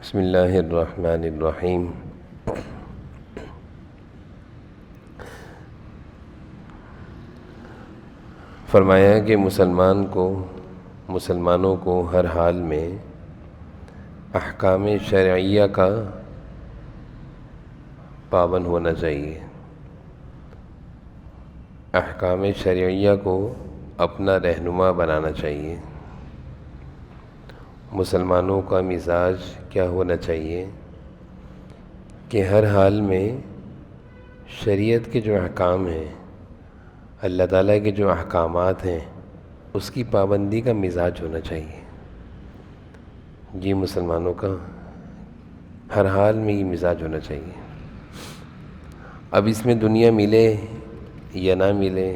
بسم اللہ الرحمن الرحیم۔ فرمایا کہ مسلمانوں کو ہر حال میں احکام شرعیہ کا پابند ہونا چاہیے، احکام شرعیہ کو اپنا رہنما بنانا چاہیے۔ مسلمانوں کا مزاج کیا ہونا چاہیے کہ ہر حال میں شریعت کے جو احکام ہیں، اللہ تعالیٰ کے جو احکامات ہیں، اس کی پابندی کا مزاج ہونا چاہیے۔ یہ مسلمانوں کا ہر حال میں یہ مزاج ہونا چاہیے۔ اب اس میں دنیا ملے یا نہ ملے،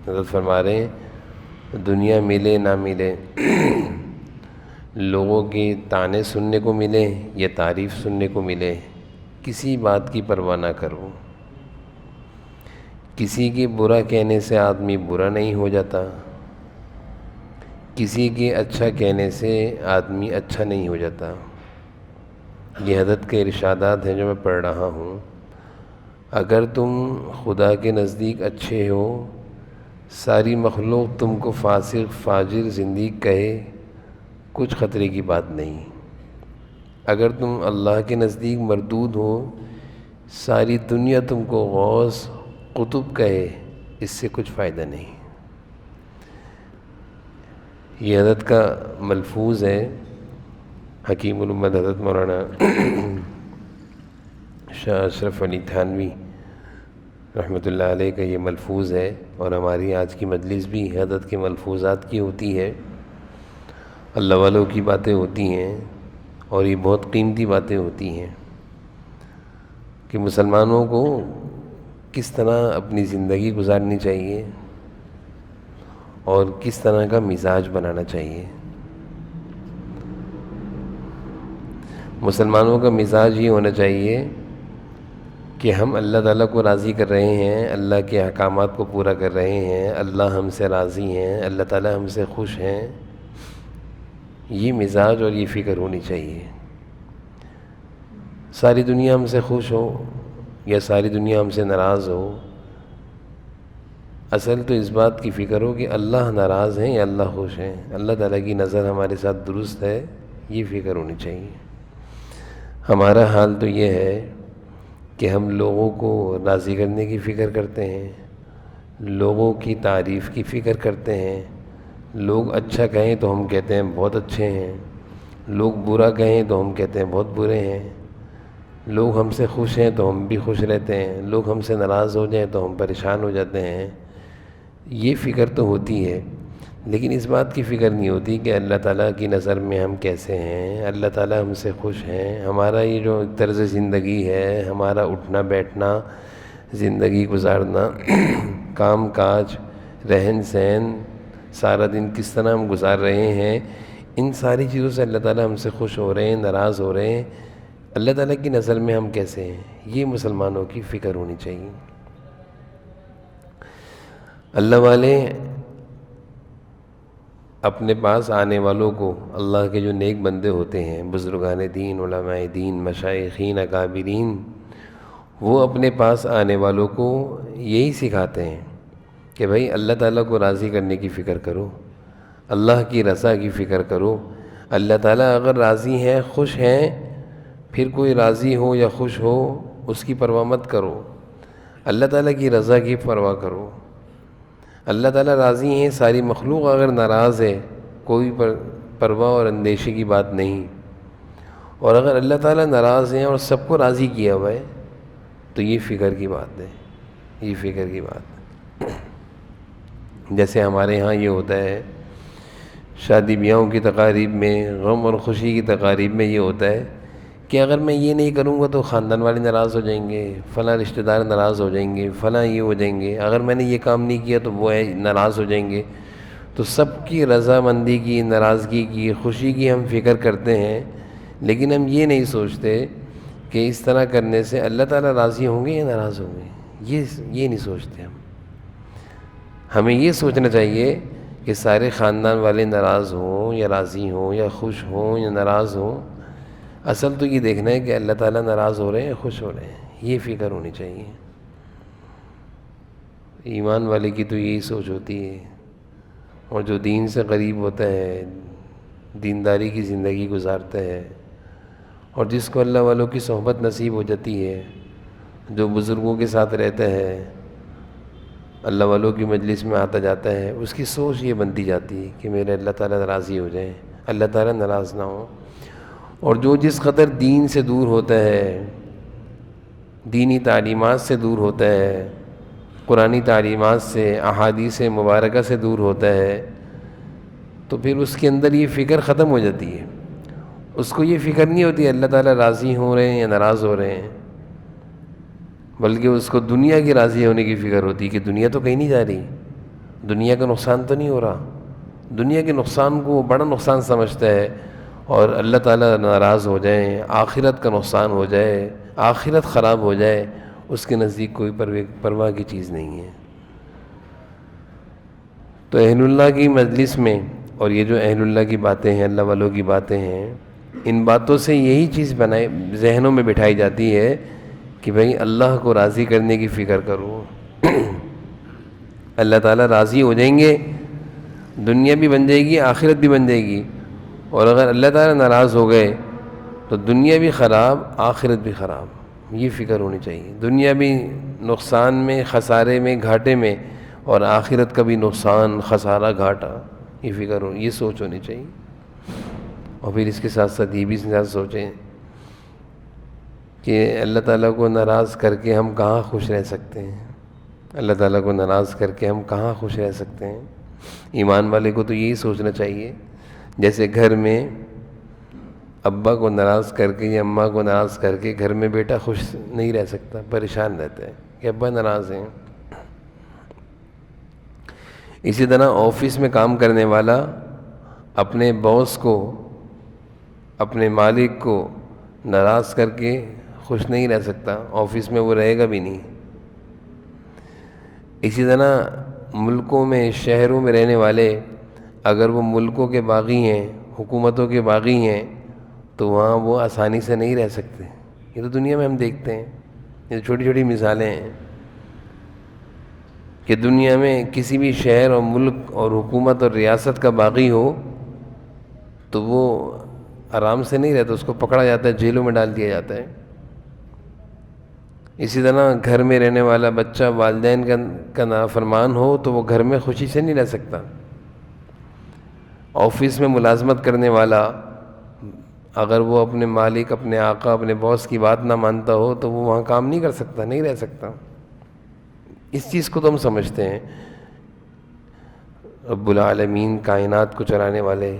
حضرت فرما رہے ہیں دنیا ملے نہ ملے، لوگوں کی طعنے سننے کو ملے یا تعریف سننے کو ملے، کسی بات کی پرواہ نہ کرو۔ کسی کے برا کہنے سے آدمی برا نہیں ہو جاتا، کسی کے اچھا کہنے سے آدمی اچھا نہیں ہو جاتا۔ یہ حضرت کے ارشادات ہیں جو میں پڑھ رہا ہوں۔ اگر تم خدا کے نزدیک اچھے ہو، ساری مخلوق تم کو فاسق فاجر زندیق کہے، کچھ خطرے کی بات نہیں۔ اگر تم اللہ کے نزدیک مردود ہو، ساری دنیا تم کو غوث قطب کہے، اس سے کچھ فائدہ نہیں۔ یہ حضرت کا ملفوظ ہے، حکیم الامت حضرت مولانا شاہ اشرف علی تھانوی رحمۃ اللہ علیہ کا یہ ملفوظ ہے، اور ہماری آج کی مجلس بھی حضرت کے ملفوظات کی ہوتی ہے۔ اللہ والوں کی باتیں ہوتی ہیں، اور یہ بہت قیمتی باتیں ہوتی ہیں کہ مسلمانوں کو کس طرح اپنی زندگی گزارنی چاہیے اور کس طرح کا مزاج بنانا چاہیے۔ مسلمانوں کا مزاج یہ ہونا چاہیے کہ ہم اللہ تعالیٰ کو راضی کر رہے ہیں، اللہ کے احکامات کو پورا کر رہے ہیں، اللہ ہم سے راضی ہیں، اللہ تعالیٰ ہم سے خوش ہیں۔ یہ مزاج اور یہ فکر ہونی چاہیے۔ ساری دنیا ہم سے خوش ہو یا ساری دنیا ہم سے ناراض ہو، اصل تو اس بات کی فکر ہو کہ اللہ ناراض ہیں یا اللہ خوش ہیں، اللہ تعالیٰ کی نظر ہمارے ساتھ درست ہے، یہ فکر ہونی چاہیے۔ ہمارا حال تو یہ ہے کہ ہم لوگوں کو راضی کرنے کی فکر کرتے ہیں، لوگوں کی تعریف کی فکر کرتے ہیں۔ لوگ اچھا کہیں تو ہم کہتے ہیں بہت اچھے ہیں، لوگ برا کہیں تو ہم کہتے ہیں بہت برے ہیں، لوگ ہم سے خوش ہیں تو ہم بھی خوش رہتے ہیں، لوگ ہم سے ناراض ہو جائیں تو ہم پریشان ہو جاتے ہیں۔ یہ فکر تو ہوتی ہے، لیکن اس بات کی فکر نہیں ہوتی کہ اللہ تعالیٰ کی نظر میں ہم کیسے ہیں، اللہ تعالیٰ ہم سے خوش ہیں، ہمارا یہ جو طرز زندگی ہے، ہمارا اٹھنا بیٹھنا، زندگی گزارنا، کام کاج، رہن سہن، سارا دن کس طرح ہم گزار رہے ہیں، ان ساری چیزوں سے اللہ تعالیٰ ہم سے خوش ہو رہے ہیں، ناراض ہو رہے ہیں، اللہ تعالیٰ کی نظر میں ہم کیسے ہیں، یہ مسلمانوں کی فکر ہونی چاہیے۔ اللہ والے اپنے پاس آنے والوں کو، اللہ کے جو نیک بندے ہوتے ہیں، بزرگان دین، علماء دین، مشائخین، اکابرین، وہ اپنے پاس آنے والوں کو یہی سکھاتے ہیں کہ بھائی اللہ تعالیٰ کو راضی کرنے کی فکر کرو، اللہ کی رضا کی فکر کرو۔ اللہ تعالیٰ اگر راضی ہیں، خوش ہیں، پھر کوئی راضی ہو یا خوش ہو اس کی پرواہ مت کرو، اللہ تعالیٰ کی رضا کی پرواہ کرو۔ اللہ تعالیٰ راضی ہیں، ساری مخلوق اگر ناراض ہے، کوئی پرواہ اور اندیشے کی بات نہیں، اور اگر اللہ تعالیٰ ناراض ہیں اور سب کو راضی کیا ہوا ہے تو یہ فکر کی بات ہے، یہ فکر کی بات ہے۔ جیسے ہمارے ہاں یہ ہوتا ہے، شادی بیاہوں کی تقاریب میں، غم اور خوشی کی تقاریب میں یہ ہوتا ہے کہ اگر میں یہ نہیں کروں گا تو خاندان والے ناراض ہو جائیں گے، فلاں رشتہ دار ناراض ہو جائیں گے، فلاں یہ ہو جائیں گے، اگر میں نے یہ کام نہیں کیا تو وہ ناراض ہو جائیں گے۔ تو سب کی رضامندی کی، ناراضگی کی، خوشی کی ہم فکر کرتے ہیں، لیکن ہم یہ نہیں سوچتے کہ اس طرح کرنے سے اللہ تعالیٰ راضی ہوں گے یا ناراض ہوں گے، یہ نہیں سوچتے ہم۔ ہمیں یہ سوچنا چاہیے کہ سارے خاندان والے ناراض ہوں یا راضی ہوں یا خوش ہوں یا ناراض ہوں، اصل تو یہ دیکھنا ہے کہ اللہ تعالیٰ ناراض ہو رہے ہیں خوش ہو رہے ہیں، یہ فکر ہونی چاہیے۔ ایمان والے کی تو یہی سوچ ہوتی ہے، اور جو دین سے قریب ہوتا ہے، دینداری کی زندگی گزارتا ہے، اور جس کو اللہ والوں کی صحبت نصیب ہو جاتی ہے، جو بزرگوں کے ساتھ رہتا ہے، اللہ والوں کی مجلس میں آتا جاتا ہے، اس کی سوچ یہ بنتی جاتی ہے کہ میرے اللہ تعالیٰ ناراضی ہو جائیں، اللہ تعالیٰ ناراض نہ ہو۔ اور جو جس قدر دین سے دور ہوتا ہے، دینی تعلیمات سے دور ہوتا ہے، قرآنی تعلیمات سے، احادیث مبارکہ سے دور ہوتا ہے، تو پھر اس کے اندر یہ فکر ختم ہو جاتی ہے۔ اس کو یہ فکر نہیں ہوتی اللہ تعالیٰ راضی ہو رہے ہیں یا ناراض ہو رہے ہیں، بلکہ اس کو دنیا کی راضی ہونے کی فکر ہوتی ہے کہ دنیا تو کہیں نہیں جا رہی، دنیا کا نقصان تو نہیں ہو رہا۔ دنیا کے نقصان کو وہ بڑا نقصان سمجھتا ہے، اور اللہ تعالیٰ ناراض ہو جائیں، آخرت کا نقصان ہو جائے، آخرت خراب ہو جائے، اس کے نزدیک کوئی پرواہ کی چیز نہیں ہے۔ تو اہل اللہ کی مجلس میں، اور یہ جو اہل اللہ کی باتیں ہیں، اللہ والوں کی باتیں ہیں، ان باتوں سے یہی چیز ذہنوں میں بٹھائی جاتی ہے کہ بھئی اللہ کو راضی کرنے کی فکر کرو۔ اللہ تعالیٰ راضی ہو جائیں گے، دنیا بھی بن جائے گی، آخرت بھی بن جائے گی، اور اگر اللہ تعالیٰ ناراض ہو گئے تو دنیا بھی خراب، آخرت بھی خراب۔ یہ فکر ہونی چاہیے، دنیا بھی نقصان میں، خسارے میں، گھاٹے میں، اور آخرت کا بھی نقصان، خسارہ، گھاٹا، یہ فکر ہو، یہ سوچ ہونی چاہیے۔ اور پھر اس کے ساتھ ساتھ یہ بھی سوچیں کہ اللہ تعالیٰ کو ناراض کر کے ہم کہاں خوش رہ سکتے ہیں، اللہ تعالیٰ کو ناراض کر کے ہم کہاں خوش رہ سکتے ہیں۔ ایمان والے کو تو یہی سوچنا چاہیے، جیسے گھر میں ابا کو ناراض کر کے یا اماں کو ناراض کر کے گھر میں بیٹا خوش نہیں رہ سکتا، پریشان رہتا ہے کہ ابا ناراض ہیں۔ اسی طرح آفس میں کام کرنے والا اپنے باس کو، اپنے مالک کو ناراض کر کے خوش نہیں رہ سکتا، آفس میں وہ رہے گا بھی نہیں۔ اسی طرح ملکوں میں، شہروں میں رہنے والے اگر وہ ملکوں کے باغی ہیں، حکومتوں کے باغی ہیں، تو وہاں وہ آسانی سے نہیں رہ سکتے۔ یہ تو دنیا میں ہم دیکھتے ہیں، یہ چھوٹی چھوٹی مثالیں ہیں کہ دنیا میں کسی بھی شہر اور ملک اور حکومت اور ریاست کا باغی ہو تو وہ آرام سے نہیں رہتا، اس کو پکڑا جاتا ہے، جیلوں میں ڈال دیا جاتا ہے۔ اسی طرح گھر میں رہنے والا بچہ والدین کا نافرمان ہو تو وہ گھر میں خوشی سے نہیں رہ سکتا۔ آفس میں ملازمت کرنے والا اگر وہ اپنے مالک، اپنے آقا، اپنے باس کی بات نہ مانتا ہو تو وہ وہاں کام نہیں کر سکتا، نہیں رہ سکتا۔ اس چیز کو تو ہم سمجھتے ہیں۔ رب العالمین، کائنات کو چلانے والے،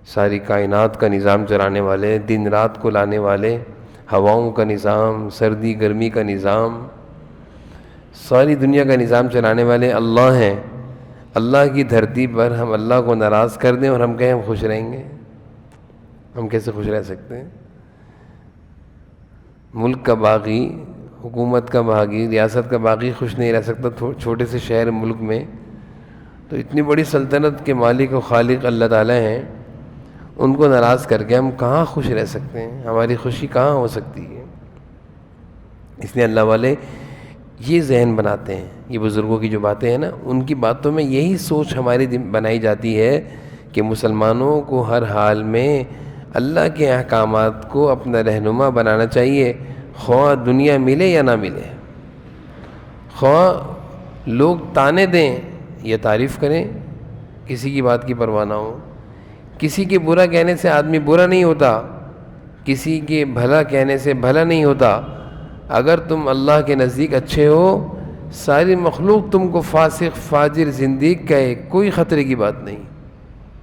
ساری کائنات کا نظام چلانے والے، دن رات کو لانے والے، ہواؤں کا نظام، سردی گرمی کا نظام، ساری دنیا کا نظام چلانے والے اللہ ہیں۔ اللہ کی دھرتی پر ہم اللہ کو ناراض کر دیں اور ہم کہیں ہم خوش رہیں گے؟ ہم کیسے خوش رہ سکتے ہیں؟ ملک کا باغی، حکومت کا باغی، ریاست کا باغی خوش نہیں رہ سکتا چھوٹے سے شہر ملک میں، تو اتنی بڑی سلطنت کے مالک و خالق اللہ تعالیٰ ہیں، ان کو ناراض کر کے ہم کہاں خوش رہ سکتے ہیں؟ ہماری خوشی کہاں ہو سکتی ہے؟ اس لیے اللہ والے یہ ذہن بناتے ہیں، یہ بزرگوں کی جو باتیں ہیں نا، ان کی باتوں میں یہی سوچ ہماری بنائی جاتی ہے کہ مسلمانوں کو ہر حال میں اللہ کے احکامات کو اپنا رہنما بنانا چاہیے، خواہ دنیا ملے یا نہ ملے، خواہ لوگ تانے دیں یا تعریف کریں، کسی کی بات کی پرواہ نہ ہو۔ کسی کے برا کہنے سے آدمی برا نہیں ہوتا، کسی کے بھلا کہنے سے بھلا نہیں ہوتا۔ اگر تم اللہ کے نزدیک اچھے ہو، ساری مخلوق تم کو فاسق، فاجر، زندیق کہے، کوئی خطرے کی بات نہیں،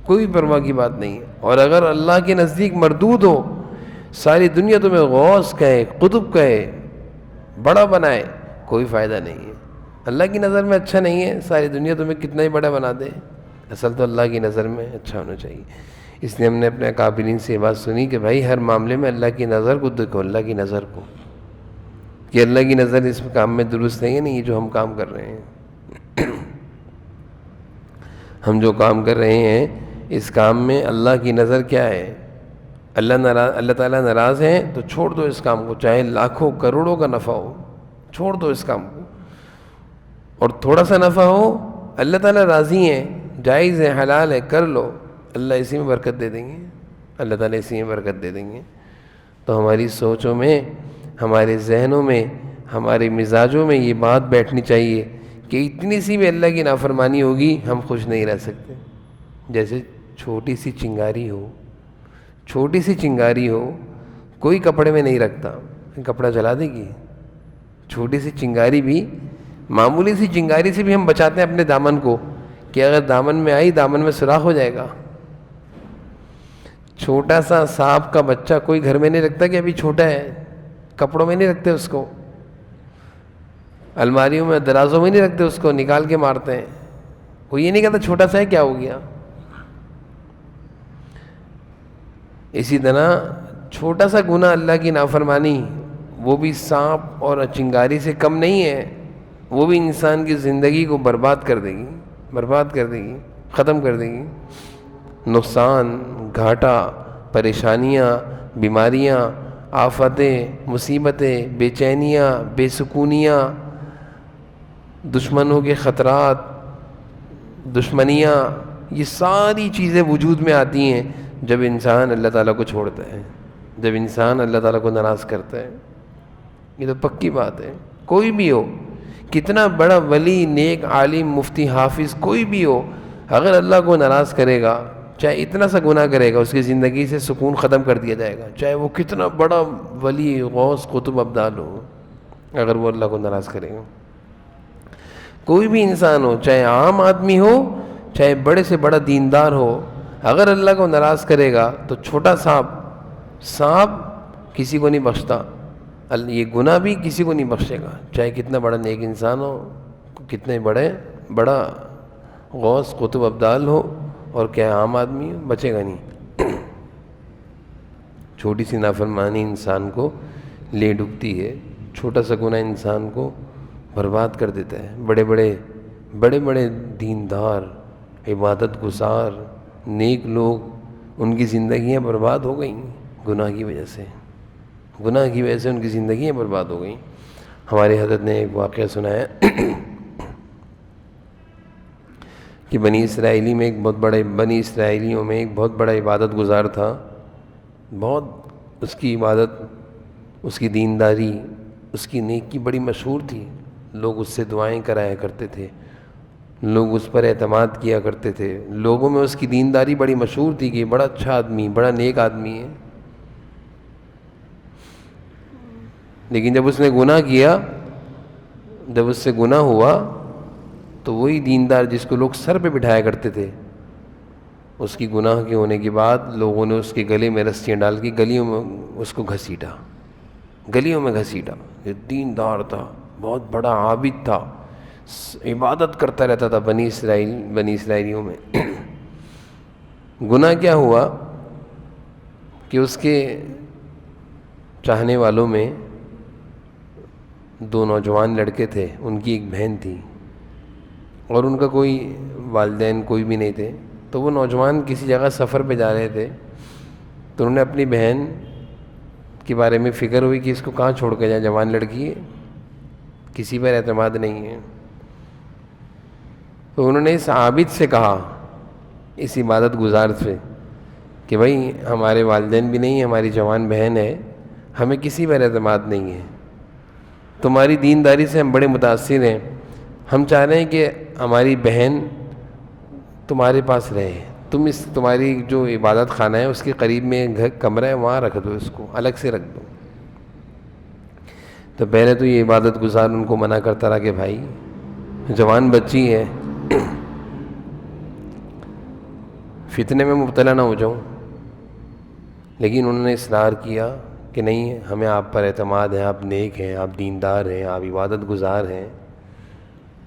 کوئی پرواہ کی بات نہیں۔ اور اگر اللہ کے نزدیک مردود ہو، ساری دنیا تمہیں غوث کہے، قطب کہے، بڑا بنائے، کوئی فائدہ نہیں ہے۔ اللہ کی نظر میں اچھا نہیں ہے، ساری دنیا تمہیں کتنا ہی بڑا بنا دے، اصل تو اللہ کی نظر میں اچھا ہونا چاہیے۔ اس لیے ہم نے اپنے اکابرین سے یہ بات سنی کہ بھائی ہر معاملے میں اللہ کی نظر کو دیکھو، اللہ کی نظر کو، کہ اللہ کی نظر اس کام میں درست نہیں ہے، نہیں یہ جو ہم کام کر رہے ہیں، ہم جو کام کر رہے ہیں اس کام میں اللہ کی نظر کیا ہے؟ اللہ تعالیٰ ناراض ہیں تو چھوڑ دو اس کام کو، چاہے لاکھوں کروڑوں کا نفع ہو، چھوڑ دو اس کام کو. اور تھوڑا سا نفع ہو، اللہ تعالیٰ راضی ہیں، جائز ہے، حلال ہے، کر لو، اللہ اسی میں برکت دے دیں گے، اللہ تعالیٰ اسی میں برکت دے دیں گے. تو ہماری سوچوں میں، ہمارے ذہنوں میں، ہمارے مزاجوں میں یہ بات بیٹھنی چاہیے کہ اتنی سی بھی اللہ کی نافرمانی ہوگی ہم خوش نہیں رہ سکتے. جیسے چھوٹی سی چنگاری ہو، چھوٹی سی چنگاری ہو، کوئی کپڑے میں نہیں رکھتا، کپڑا جلا دے گی. چھوٹی سی چنگاری بھی، معمولی سی چنگاری سے بھی ہم بچاتے ہیں اپنے دامن کو کہ اگر دامن میں آئی دامن میں سوراخ ہو جائے گا. چھوٹا سا سانپ کا بچہ کوئی گھر میں نہیں رکھتا کہ ابھی چھوٹا ہے، کپڑوں میں نہیں رکھتے اس کو، الماریوں میں درازوں میں نہیں رکھتے اس کو، نکال کے مارتے ہیں. کوئی یہ نہیں کہتا چھوٹا سا ہے کیا ہو گیا. اسی طرح چھوٹا سا گناہ اللہ کی نافرمانی، وہ بھی سانپ اور چنگاری سے کم نہیں ہے، وہ بھی انسان کی زندگی کو برباد کر دے گی، برباد کر دے گی، ختم کر دے گی. نقصان، گھاٹا، پریشانیاں، بیماریاں، آفتیں، مصیبتیں، بے چینیاں، بے سکونیاں، دشمنوں کے خطرات، دشمنیاں، یہ ساری چیزیں وجود میں آتی ہیں جب انسان اللہ تعالیٰ کو چھوڑتا ہے، جب انسان اللہ تعالیٰ کو ناراض کرتا ہے. یہ تو پکی بات ہے. کوئی بھی ہو، کتنا بڑا ولی، نیک، عالم، مفتی، حافظ، کوئی بھی ہو، اگر اللہ کو ناراض کرے گا، چاہے اتنا سا گناہ کرے گا، اس کی زندگی سے سکون ختم کر دیا جائے گا، چاہے وہ کتنا بڑا ولی، غوث، قطب، ابدال ہو، اگر وہ اللہ کو ناراض کرے گا. کوئی بھی انسان ہو، چاہے عام آدمی ہو، چاہے بڑے سے بڑا دیندار ہو، اگر اللہ کو ناراض کرے گا تو چھوٹا سانپ کسی کو نہیں بخشتا، یہ گناہ بھی کسی کو نہیں بخشے گا، چاہے کتنا بڑا نیک انسان ہو، کتنے بڑا غوث، قطب، ابدال ہو، اور کیا عام آدمی ہو، بچے گا نہیں. چھوٹی سی نافرمانی انسان کو لے ڈوبتی ہے، چھوٹا سا گناہ انسان کو برباد کر دیتا ہے. بڑے بڑے دیندار، عبادت گزار، نیک لوگ، ان کی زندگیاں برباد ہو گئیں گناہ کی وجہ سے، گناہ کی وجہ سے ان کی زندگیاں برباد ہو گئیں. ہمارے حضرت نے ایک واقعہ سنایا کہ بنی اسرائیلیوں میں ایک بہت بڑا عبادت گزار تھا. بہت اس کی عبادت، اس کی دینداری، اس کی نیکی بڑی مشہور تھی. لوگ اس سے دعائیں کرایا کرتے تھے، لوگ اس پر اعتماد کیا کرتے تھے، لوگوں میں اس کی دینداری بڑی مشہور تھی کہ یہ بڑا اچھا آدمی، بڑا نیک آدمی ہے. لیکن جب اس نے گناہ کیا، جب اس سے گناہ ہوا، تو وہی دیندار جس کو لوگ سر پہ بٹھایا کرتے تھے، اس کی گناہ کے ہونے کے بعد لوگوں نے اس کے گلے میں رسیاں ڈال کے گلیوں میں اس کو گھسیٹا. یہ دیندار تھا، بہت بڑا عابد تھا، عبادت کرتا رہتا تھا بنی اسرائیلیوں میں. گناہ کیا ہوا کہ اس کے چاہنے والوں میں 2 نوجوان لڑکے تھے، ان کی ایک بہن تھی، اور ان کا کوئی والدین کوئی بھی نہیں تھے. تو وہ نوجوان کسی جگہ سفر پہ جا رہے تھے، تو انہوں نے اپنی بہن کے بارے میں فکر ہوئی کہ اس کو کہاں چھوڑ کے جائیں، جوان لڑکی ہے، کسی پر اعتماد نہیں ہے. تو انہوں نے اس عابد سے کہا، اس عبادت گزار سے، کہ بھائی ہمارے والدین بھی نہیں، ہماری جوان بہن ہے، ہمیں کسی پر اعتماد نہیں ہے، تمہاری دینداری سے ہم بڑے متاثر ہیں، ہم چاہ رہے ہیں کہ ہماری بہن تمہارے پاس رہے، تمہاری جو عبادت خانہ ہے اس کے قریب میں کمرہ ہے، وہاں رکھ دو، اس کو الگ سے رکھ دو. تو پہلے تو یہ عبادت گزار ان کو منع کرتا رہا کہ بھائی جوان بچی ہے، فتنے میں مبتلا نہ ہو جاؤں. لیکن انہوں نے اصرار کیا کہ نہیں، ہمیں آپ پر اعتماد ہے، آپ نیک ہیں، آپ دیندار ہیں، آپ عبادت گزار ہیں،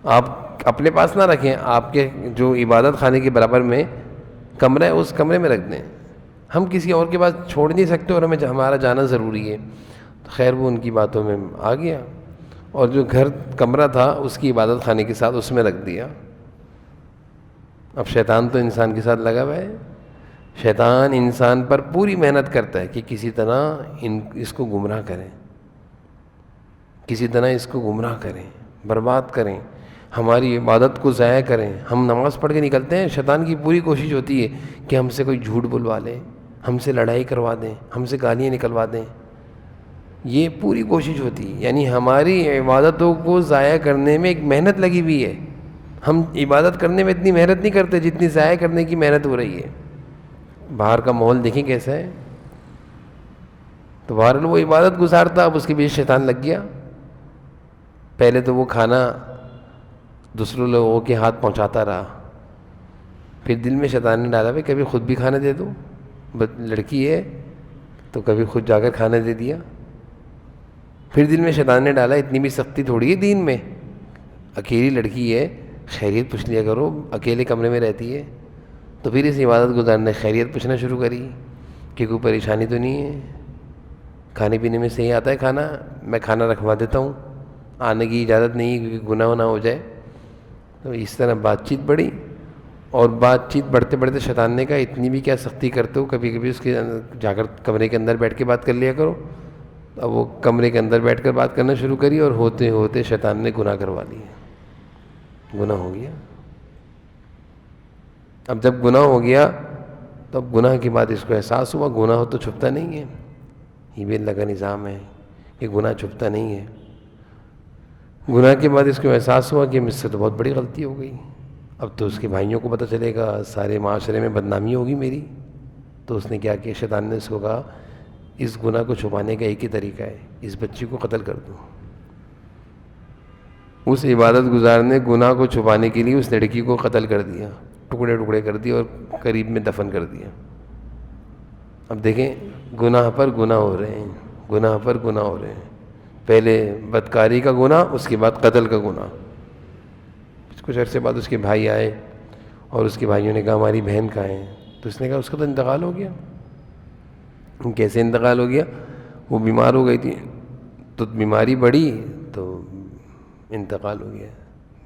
آپ اپنے پاس نہ رکھیں، آپ کے جو عبادت خانے کے برابر میں کمرہ ہے اس کمرے میں رکھ دیں، ہم کسی اور کے پاس چھوڑ نہیں سکتے اور ہمارا جانا ضروری ہے. خیر وہ ان کی باتوں میں آ گیا، اور جو کمرہ تھا اس کی عبادت خانے کے ساتھ اس میں رکھ دیا. اب شیطان تو انسان کے ساتھ لگا ہوا ہے، شیطان انسان پر پوری محنت کرتا ہے کہ کسی طرح اس کو گمراہ کریں، کسی طرح اس کو گمراہ کریں، برباد کریں، ہماری عبادت کو ضائع کریں۔ ہم نماز پڑھ کے نکلتے ہیں، شیطان کی پوری کوشش ہوتی ہے کہ ہم سے کوئی جھوٹ بلوا لے، ہم سے لڑائی کروا دیں، ہم سے گالیاں نکلوا دیں، یہ پوری کوشش ہوتی ہے۔ یعنی ہماری عبادتوں کو ضائع کرنے میں ایک محنت لگی ہوئی ہے۔ ہم عبادت کرنے میں اتنی محنت نہیں کرتے جتنی ضائع کرنے کی محنت ہو رہی ہے۔ باہر کا ماحول دیکھیں کیسا ہے، تو باہر وہ عبادت گزار تھا، اب اس کے پیچھے شیطان لگ گیا۔ پہلے تو وہ کھانا دوسرے لوگوں کے ہاتھ پہنچاتا رہا، پھر دل میں شیطان نے ڈالا بھائی کبھی خود بھی کھانا دے دو، لڑکی ہے تو کبھی خود جا کر کھانا دے دیا۔ پھر دل میں شیطان نے ڈالا اتنی بھی سختی تھوڑی ہے دین میں، اکیلی لڑکی ہے خیریت پوچھ لیا کرو، اکیلے کمرے میں رہتی ہے۔ تو پھر اس عبادت گزار نے خیریت پوچھنا شروع کری کہ کوئی پریشانی تو نہیں ہے، کھانے پینے میں صحیح آتا ہے کھانا، میں کھانا رکھوا دیتا ہوں، آنے کی اجازت نہیں ہے کیونکہ گناہ نہ ہو جائے۔ تو اس طرح بات چیت بڑھی، اور بات چیت بڑھتے بڑھتے شیطان نے کہا اتنی بھی کیا سختی کرتے ہو، کبھی کبھی اس کے جا کر کمرے کے اندر بیٹھ کے بات کر لیا کرو۔ اب وہ کمرے کے اندر بیٹھ کر بات کرنا شروع کری، اور ہوتے ہوتے شیطان نے گناہ کروا لیا، گناہ ہو گیا۔ اب جب گناہ ہو گیا تو اب گناہ کے بعد اس کو احساس ہوا گناہ تو چھپتا نہیں ہے، یہ بھی اللہ کا نظام ہے کہ گناہ چھپتا نہیں ہے۔ گناہ کے بعد اس کو احساس ہوا کہ مجھ سے تو بہت بڑی غلطی ہو گئی، اب تو اس کے بھائیوں کو پتہ چلے گا، سارے معاشرے میں بدنامی ہوگی میری۔ تو اس نے کیا کیا، شیطان نے اس کو کہا اس گناہ کو چھپانے کا ایک ہی طریقہ ہے، اس بچی کو قتل کر دو۔ اس عبادت گزار نے گناہ کو چھپانے کے لیے اس لڑکی کو قتل کر دیا، ٹکڑے ٹکڑے کر دیے اور قریب میں دفن کر دیا۔ اب دیکھیں گناہ پر گناہ ہو رہے ہیں، گناہ پر گناہ ہو رہے ہیں، پہلے بدکاری کا گناہ، اس کے بعد قتل کا گناہ۔ کچھ عرصے بعد اس کے بھائی آئے اور اس کے بھائیوں نے کہا ہماری بہن کہاں ہے، تو اس نے کہا اس کا تو انتقال ہو گیا۔ کیسے انتقال ہو گیا؟ وہ بیمار ہو گئی تھی تو بیماری بڑھی تو انتقال ہو گیا۔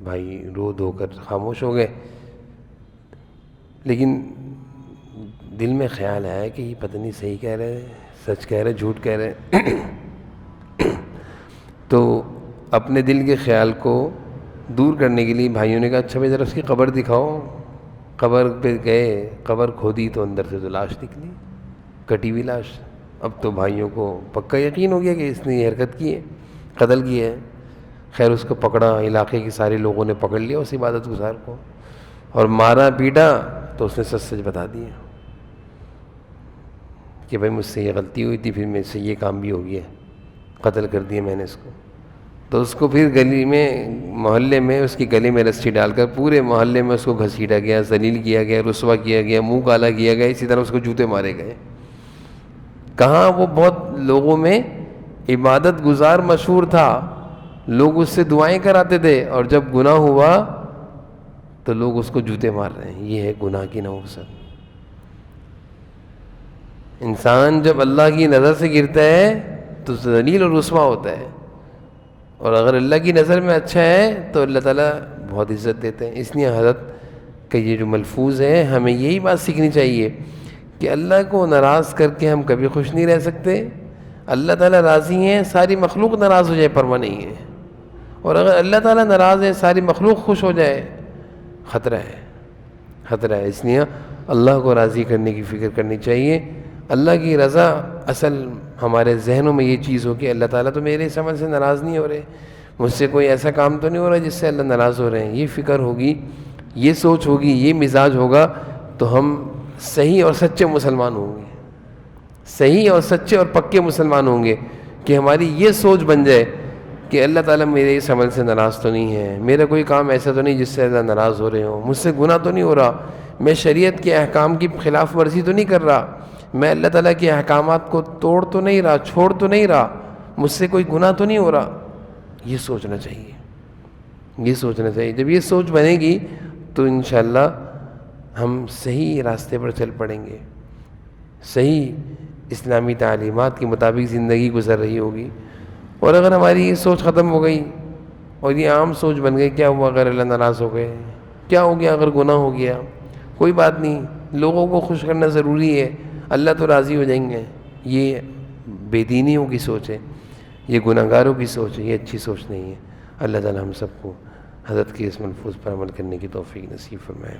بھائی رو دھو کر خاموش ہو گئے، لیکن دل میں خیال آیا کہ یہ پتہ نہیں صحیح کہہ رہے، سچ کہہ رہے، جھوٹ کہہ رہے۔ تو اپنے دل کے خیال کو دور کرنے کے لیے بھائیوں نے کہا اچھا بھائی ذرا اس کی قبر دکھاؤ۔ قبر پہ گئے، قبر کھودی تو اندر سے تو لاش نکلی، کٹی ہوئی لاش۔ اب تو بھائیوں کو پکا یقین ہو گیا کہ اس نے یہ حرکت کی ہے، قتل کی ہے۔ خیر اس کو پکڑا، علاقے کے سارے لوگوں نے پکڑ لیا اس عبادت گزار کو، اور مارا پیٹا تو اس نے سچ سچ بتا دیا کہ بھائی مجھ سے یہ غلطی ہوئی تھی، پھر مجھ سے یہ کام بھی ہو گیا، قتل کر دیا میں نے اس کو۔ تو اس کو پھر گلی میں، محلے میں اس کی گلے میں رسی ڈال کر پورے محلے میں اس کو گھسیٹا گیا، ذلیل کیا گیا، رسوا کیا گیا، منہ کالا کیا گیا، اسی طرح اس کو جوتے مارے گئے۔ کہاں وہ بہت لوگوں میں عبادت گزار مشہور تھا، لوگ اس سے دعائیں کراتے تھے، اور جب گناہ ہوا تو لوگ اس کو جوتے مار رہے ہیں۔ یہ ہے گناہ کی نحوست۔ انسان جب اللہ کی نظر سے گرتا ہے تو ذلیل اور رسوا ہوتا ہے، اور اگر اللہ کی نظر میں اچھا ہے تو اللہ تعالیٰ بہت عزت دیتے ہیں۔ اس لیے حضرت کا یہ جو ملفوظ ہے ہمیں یہی بات سیکھنی چاہیے کہ اللہ کو ناراض کر کے ہم کبھی خوش نہیں رہ سکتے۔ اللہ تعالیٰ راضی ہیں، ساری مخلوق ناراض ہو جائے پرواہ نہیں ہے، اور اگر اللہ تعالیٰ ناراض ہے ساری مخلوق خوش ہو جائے خطرہ ہے، خطرہ ہے۔ اس لیے اللہ کو راضی کرنے کی فکر کرنی چاہیے۔ اللہ کی رضا اصل ہمارے ذہنوں میں یہ چیز ہو کہ اللہ تعالیٰ تو میرے اس عمل سے ناراض نہیں ہو رہے، مجھ سے کوئی ایسا کام تو نہیں ہو رہا جس سے اللہ ناراض ہو رہے ہیں۔ یہ فکر ہوگی، یہ سوچ ہوگی، یہ مزاج ہوگا تو ہم صحیح اور سچے مسلمان ہوں گے، صحیح اور سچے اور پکے مسلمان ہوں گے، کہ ہماری یہ سوچ بن جائے کہ اللہ تعالیٰ میرے اس عمل سے ناراض تو نہیں ہے، میرا کوئی کام ایسا تو نہیں جس سے اللہ ناراض ہو رہے ہوں، مجھ سے گناہ تو نہیں ہو رہا، میں شریعت کے احکام کی خلاف ورزی تو نہیں کر رہا، میں اللہ تعالیٰ کے احکامات کو توڑ تو نہیں رہا، چھوڑ تو نہیں رہا، مجھ سے کوئی گناہ تو نہیں ہو رہا۔ یہ سوچنا چاہیے، یہ سوچنا چاہیے۔ جب یہ سوچ بنے گی تو انشاءاللہ ہم صحیح راستے پر چل پڑیں گے، صحیح اسلامی تعلیمات کے مطابق زندگی گزر رہی ہوگی۔ اور اگر ہماری یہ سوچ ختم ہو گئی اور یہ عام سوچ بن گئی، کیا ہوا اگر اللہ ناراض ہو گئے، کیا ہو گیا اگر گناہ ہو گیا، کوئی بات نہیں، لوگوں کو خوش کرنا ضروری ہے، اللہ تو راضی ہو جائیں گے. یہ بے دینیوں کی سوچ ہے، یہ گناہگاروں کی سوچ ہے، یہ اچھی سوچ نہیں ہے. اللہ تعالی ہم سب کو حضرت کے اس ملفوظ پر عمل کرنے کی توفیق نصیب فرمائے.